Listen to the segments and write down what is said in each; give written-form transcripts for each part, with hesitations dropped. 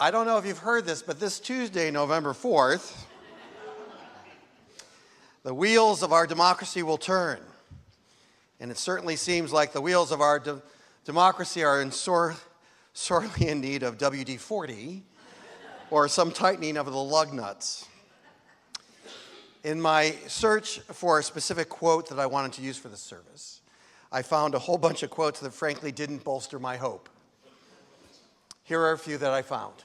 I don't know if you've heard this, but this Tuesday, November 4th, the wheels of our democracy will turn. And it certainly seems like the wheels of our democracy are sorely in need of WD-40 or some tightening of the lug nuts. In my search for a specific quote that I wanted to use for this service, I found a whole bunch of quotes that frankly didn't bolster my hope. Here are a few that I found.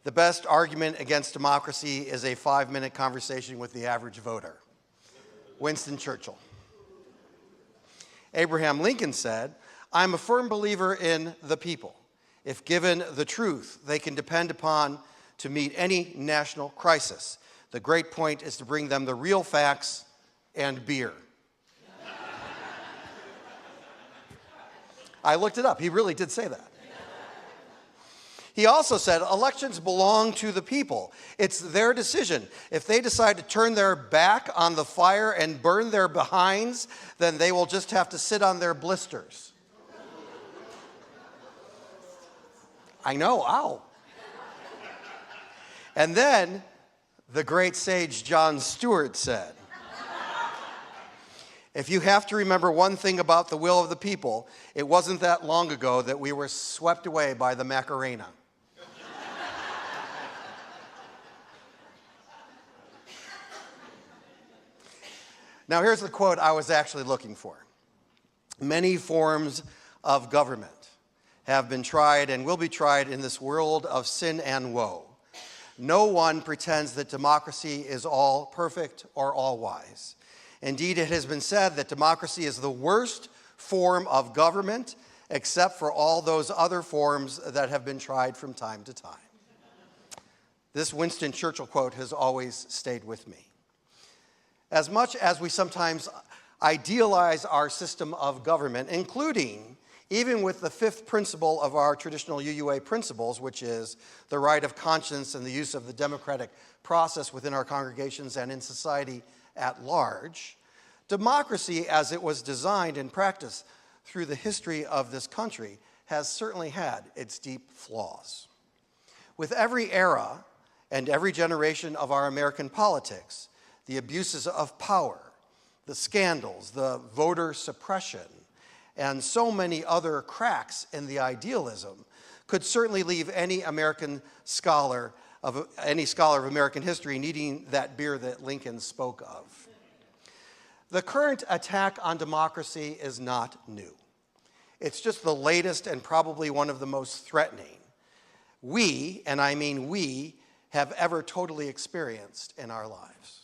The best argument against democracy is a 5-minute conversation with the average voter. Winston Churchill. Abraham Lincoln said, "I'm a firm believer in the people. If given the truth, they can depend upon to meet any national crisis. The great point is to bring them the real facts and beer." I looked it up. He really did say that. He also said, elections belong to the people. It's their decision. If they decide to turn their back on the fire and burn their behinds, then they will just have to sit on their blisters. I know, ow. And then the great sage John Stewart said, "If you have to remember one thing about the will of the people, it wasn't that long ago that we were swept away by the Macarena." Now here's the quote I was actually looking for. "Many forms of government have been tried and will be tried in this world of sin and woe. No one pretends that democracy is all perfect or all wise. Indeed, it has been said that democracy is the worst form of government, except for all those other forms that have been tried from time to time." This Winston Churchill quote has always stayed with me. As much as we sometimes idealize our system of government, including even with the fifth principle of our traditional UUA principles, which is the right of conscience and the use of the democratic process within our congregations and in society at large, democracy as it was designed and practiced through the history of this country has certainly had its deep flaws. With every era and every generation of our American politics, the abuses of power, the scandals, the voter suppression, and so many other cracks in the idealism could certainly leave any scholar of American history needing that beer that Lincoln spoke of. The current attack on democracy is not new. It's just the latest and probably one of the most threatening we, and I mean we, have ever totally experienced in our lives.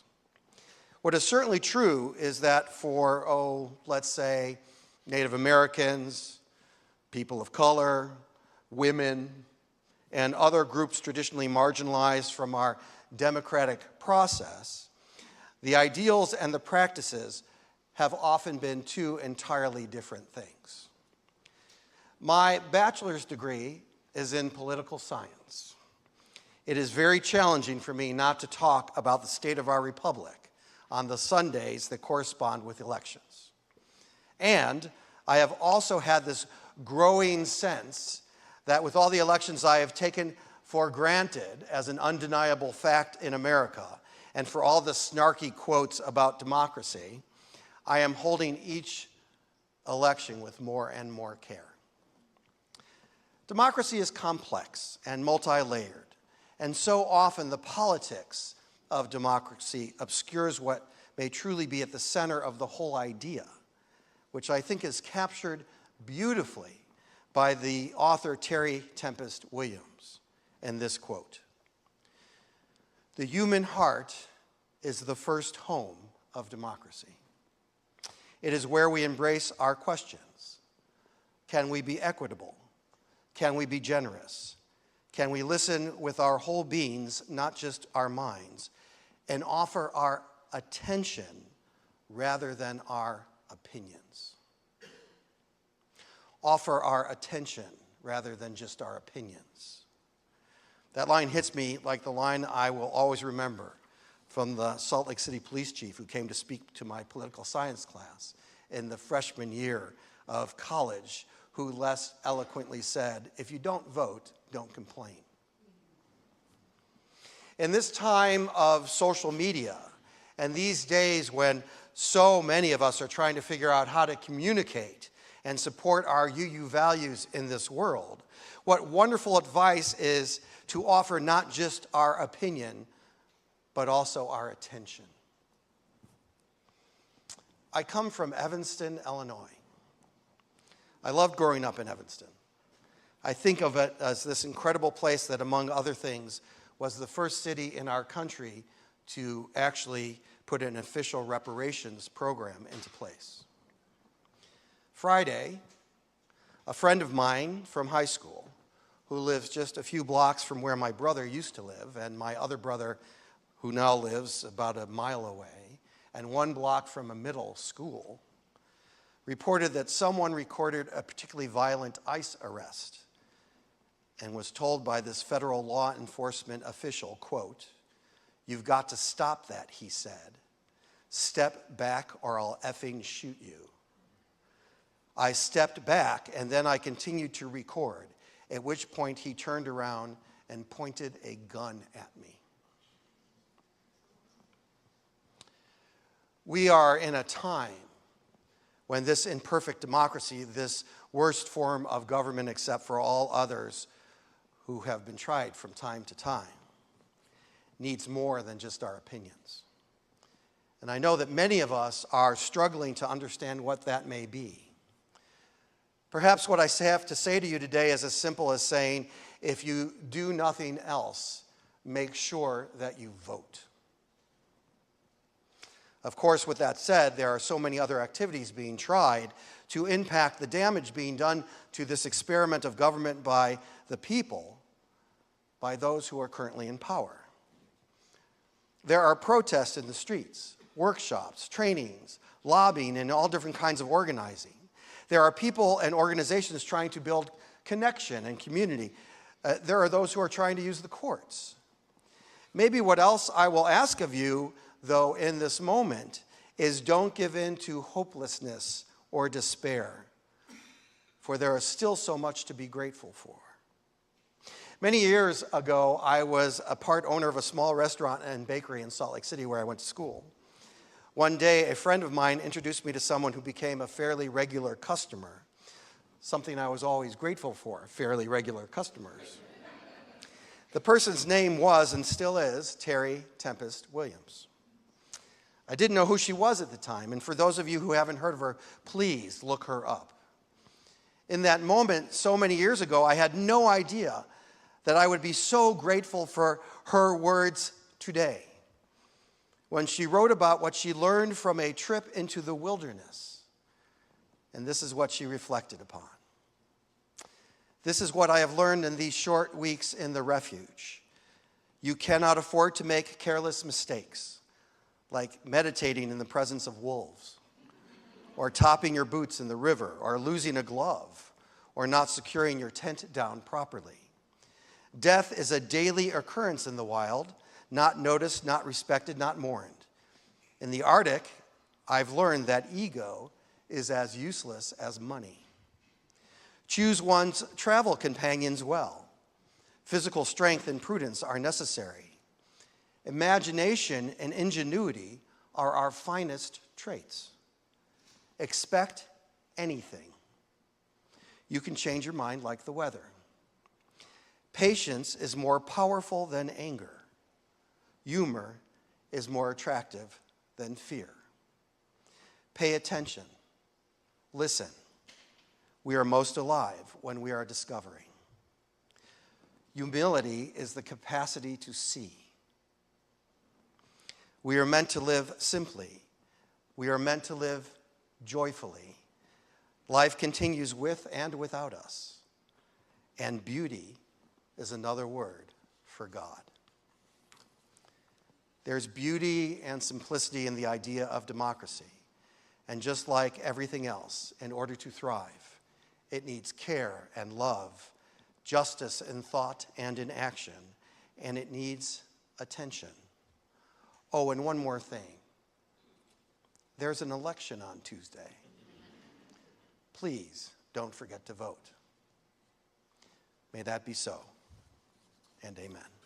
What is certainly true is that for, let's say, Native Americans, people of color, women, and other groups traditionally marginalized from our democratic process, the ideals and the practices have often been two entirely different things. My bachelor's degree is in political science. It is very challenging for me not to talk about the state of our republic on the Sundays that correspond with elections. And I have also had this growing sense that with all the elections I have taken for granted as an undeniable fact in America, and for all the snarky quotes about democracy, I am holding each election with more and more care. Democracy is complex and multi-layered, and so often the politics of democracy obscures what may truly be at the center of the whole idea, which I think is captured beautifully by the author Terry Tempest Williams in this quote. "The human heart is the first home of democracy. It is where we embrace our questions. Can we be equitable? Can we be generous? Can we listen with our whole beings, not just our minds, and offer our attention rather than our opinions?" Offer our attention rather than just our opinions. That line hits me like the line I will always remember from the Salt Lake City police chief who came to speak to my political science class in the freshman year of college, who less eloquently said, if you don't vote, don't complain. In this time of social media, and these days when so many of us are trying to figure out how to communicate and support our UU values in this world, what wonderful advice is to offer not just our opinion, but also our attention. I come from Evanston, Illinois. I loved growing up in Evanston. I think of it as this incredible place that, among other things, was the first city in our country to actually put an official reparations program into place. Friday, a friend of mine from high school, who lives just a few blocks from where my brother used to live, and my other brother, who now lives about a mile away, and 1 block from a middle school, reported that someone recorded a particularly violent ICE arrest and was told by this federal law enforcement official, quote, "You've got to stop that," he said. "Step back or I'll effing shoot you." I stepped back and then I continued to record, at which point he turned around and pointed a gun at me. We are in a time when this imperfect democracy, this worst form of government except for all others who have been tried from time to time, needs more than just our opinions. And I know that many of us are struggling to understand what that may be. Perhaps what I have to say to you today is as simple as saying, if you do nothing else, make sure that you vote. Of course, with that said, there are so many other activities being tried to impact the damage being done to this experiment of government by the people, by those who are currently in power. There are protests in the streets, workshops, trainings, lobbying, and all different kinds of organizing. There are people and organizations trying to build connection and community. There are those who are trying to use the courts. Maybe what else I will ask of you, though, in this moment is don't give in to hopelessness or despair, for there is still so much to be grateful for. Many years ago, I was a part owner of a small restaurant and bakery in Salt Lake City where I went to school. One day, a friend of mine introduced me to someone who became a fairly regular customer, something I was always grateful for, fairly regular customers. The person's name was, and still is, Terry Tempest Williams. I didn't know who she was at the time, and for those of you who haven't heard of her, please look her up. In that moment, so many years ago, I had no idea that I would be so grateful for her words today, when she wrote about what she learned from a trip into the wilderness. And this is what she reflected upon. "This is what I have learned in these short weeks in the refuge. You cannot afford to make careless mistakes, like meditating in the presence of wolves, or topping your boots in the river, or losing a glove, or not securing your tent down properly. Death is a daily occurrence in the wild, not noticed, not respected, not mourned. In the Arctic, I've learned that ego is as useless as money. Choose one's travel companions well. Physical strength and prudence are necessary. Imagination and ingenuity are our finest traits. Expect anything. You can change your mind like the weather. Patience is more powerful than anger. Humor is more attractive than fear. Pay attention. Listen. We are most alive when we are discovering. Humility is the capacity to see. We are meant to live simply. We are meant to live joyfully. Life continues with and without us. And beauty is another word for God. There's beauty and simplicity in the idea of democracy. And just like everything else, in order to thrive, it needs care and love, justice in thought and in action, and it needs attention. Oh, and one more thing. There's an election on Tuesday. Please don't forget to vote. May that be so, and amen.